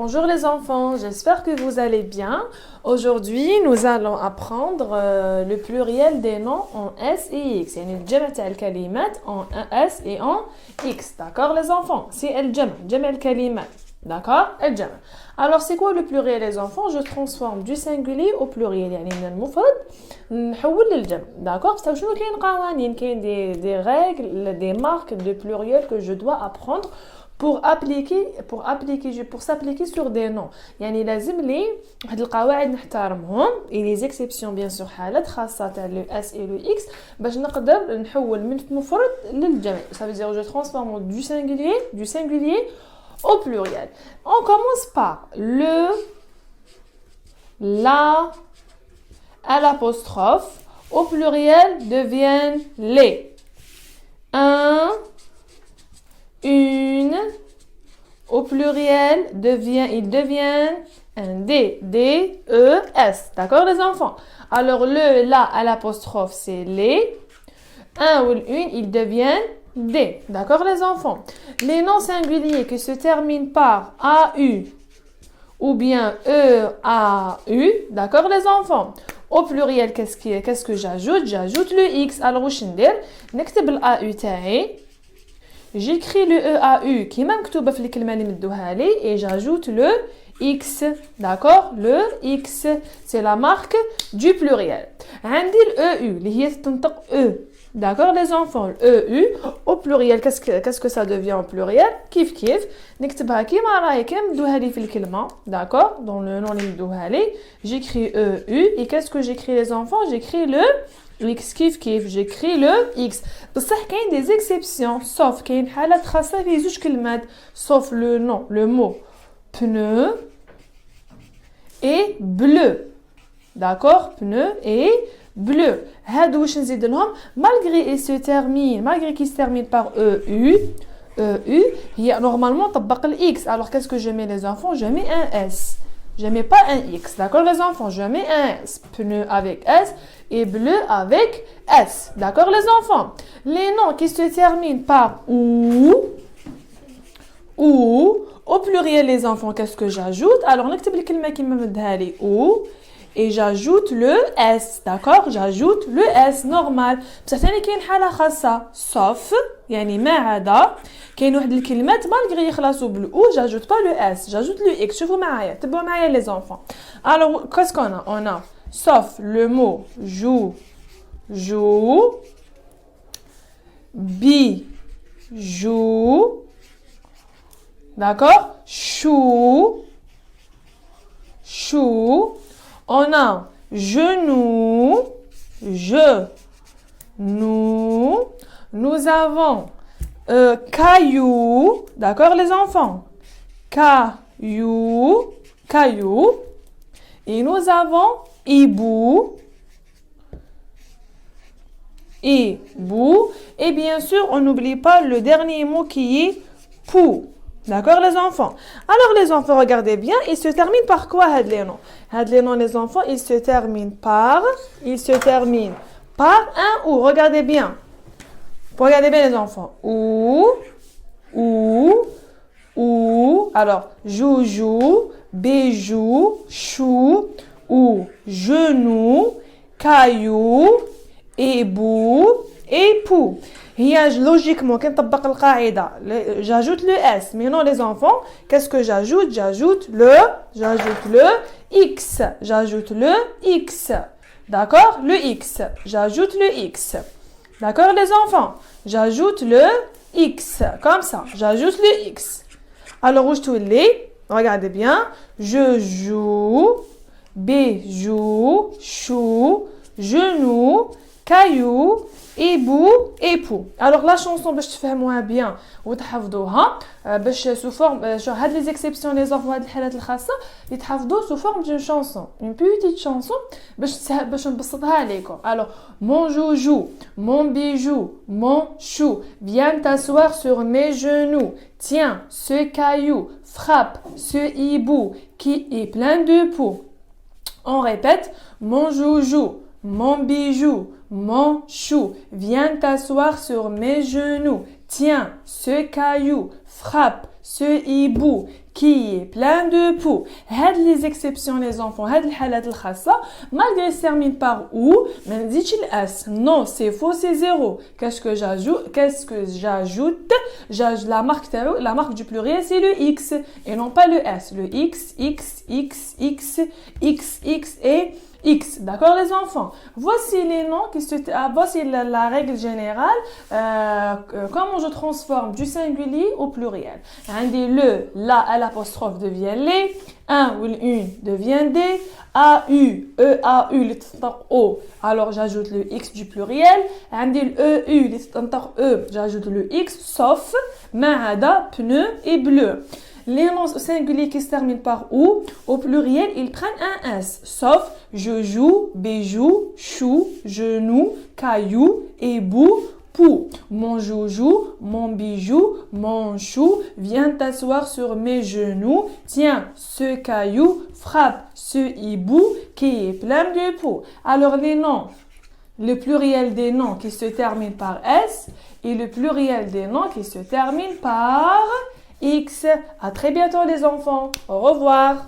Bonjour les enfants, j'espère que vous allez bien. Aujourd'hui, nous allons apprendre le pluriel des noms en S et X. يعني الجمع تاع الكلمات en S et en X. D'accord les enfants? C'est الجمع, جمع الكلمات. D'accord? الجمع. Alors c'est quoi le pluriel les enfants? Je transforme du singulier au pluriel. يعني من المفرد نحول للجمع. D'accord? بصح شنو كاين قوانين, كاين des règles, des marques de pluriel que je dois apprendre pour s'appliquer sur des noms. يعني لازم لي واحد القواعد نحترمهم et les exceptions bien sûr حالات خاصة تاع le S et le X باش نقدر نحول من مفرد للجمع. Ça veut dire je transforme du singulier au pluriel. On commence par le, la, à l'apostrophe. Au pluriel deviennent les. Un, une. Au pluriel, ils deviennent un D, D, E, S. D'accord les enfants? Alors le, la, à l'apostrophe, c'est les. Un ou une, ils deviennent D. D'accord les enfants? Les noms singuliers qui se terminent par AU ou bien EAU. D'accord les enfants? Au pluriel, qu'est-ce que j'ajoute? J'ajoute le X. Alors, je vais نكتب الAU تاعي. J'écris le EAU qui est مكتوبة في الكلمة اللي مدوها لي et j'ajoute le X. D'accord? Le X, c'est la marque du pluriel. عندي الEU اللي هي تنطق E. D'accord les enfants? EU au pluriel, qu'est-ce que ça devient au pluriel? كيف نكتبها كيما راهي كيما مدوها لي في الكلمة. D'accord? Dans le nom اللي مدوها لي, j'écris EU et qu'est-ce que j'écris les enfants? J'écris le X j'écris le X. بصح كاين des exceptions sauf كاين حالات خاصة في زوج كلمات sauf le nom, le mot pneu et bleu. D'accord? Pneu et bleu. هادو واش نزيد لهم malgré qu'ils se terminent par EU هي normalement طبق ال X. Alors qu'est-ce que je mets les enfants? Je mets un S. Je mets pas un X. D'accord les enfants? Je mets un S. Pneu avec S et bleu avec S. D'accord les enfants? Les noms qui se terminent par ou au pluriel les enfants, qu'est-ce que j'ajoute? Alors نكتب الكلمة كيما مدها لي ou et j'ajoute le S. D'accord? J'ajoute le S normal. بصح ثاني كاين حالة خاصة sauf يعني ما عدا كاين واحد الكلمات malgré يخلصوا بالأو j'ajoute pas le S, j'ajoute le X. شوفوا معايا, تبعوا معايا les enfants. Alors qu'est-ce qu'on a? On a sauf le mot joue, joue. D'accord? Chou. On a genou. Nous avons caillou. D'accord les enfants? Caillou. Et nous avons hibou. Et bien sûr, on n'oublie pas le dernier mot qui est pou. D'accord les enfants? Alors les enfants, regardez bien, ils se terminent par quoi les noms? Les noms les enfants, ils se terminent par un ou. Regardez bien les enfants. Ou. Alors joujou, bijou, chou, ou genou, caillou, hibou et pou. Logiquement, j'ajoute le S. Mais non, les enfants, qu'est-ce que j'ajoute? J'ajoute le X. D'accord? Le X. J'ajoute le X. D'accord, les enfants? J'ajoute le X. Comme ça. J'ajoute le X. Alors, où je te les? Regardez bien. Je joue, bijou, chou, genou, caillou, hibou et pou. Alors la chanson باش تفهموها bien وتحفظوها باش sous forme شو هاد les exceptions les enfants هاد الحالات الخاصة يتحفظوا sous forme d'une chanson, une petite chanson باش نبسطها لكم. Alors mon joujou, mon bijou, mon chou, viens t'asseoir sur mes genoux. Tiens, ce caillou, frappe ce hibou qui est plein de poux. On répète mon joujou, mon bijou, mon chou. Viens t'asseoir sur mes genoux. Tiens, ce caillou. Frappe ce hibou qui est plein de poux. Had les exceptions les enfants, had الحالات الخاصة, malgré se termine par ou, mais ne dit-il s. Non, c'est faux, c'est zéro. Qu'est-ce que j'ajoute? La marque du pluriel, c'est le x et non pas le s. Le x et X. D'accord les enfants? Voici les noms voici la règle générale. Comment je transforme du singulier au pluriel. Le, la à l'apostrophe devient les. Un ou une devient des. A-U, E-A-U, o. Alors j'ajoute le X du pluriel. Le E-U, E, j'ajoute le X, sauf ma'ada, pneu et bleu. Les noms singuliers qui se terminent par ou, au pluriel, ils prennent un S, sauf je joue, bijou, chou, genou, caillou, hibou, pou. Mon joujou, mon bijou, mon chou, viens t'asseoir sur mes genoux. Tiens, ce caillou, frappe ce hibou qui est plein de poux. Alors les noms, le pluriel des noms qui se terminent par S et le pluriel des noms qui se terminent par X. À très bientôt les enfants. Au revoir.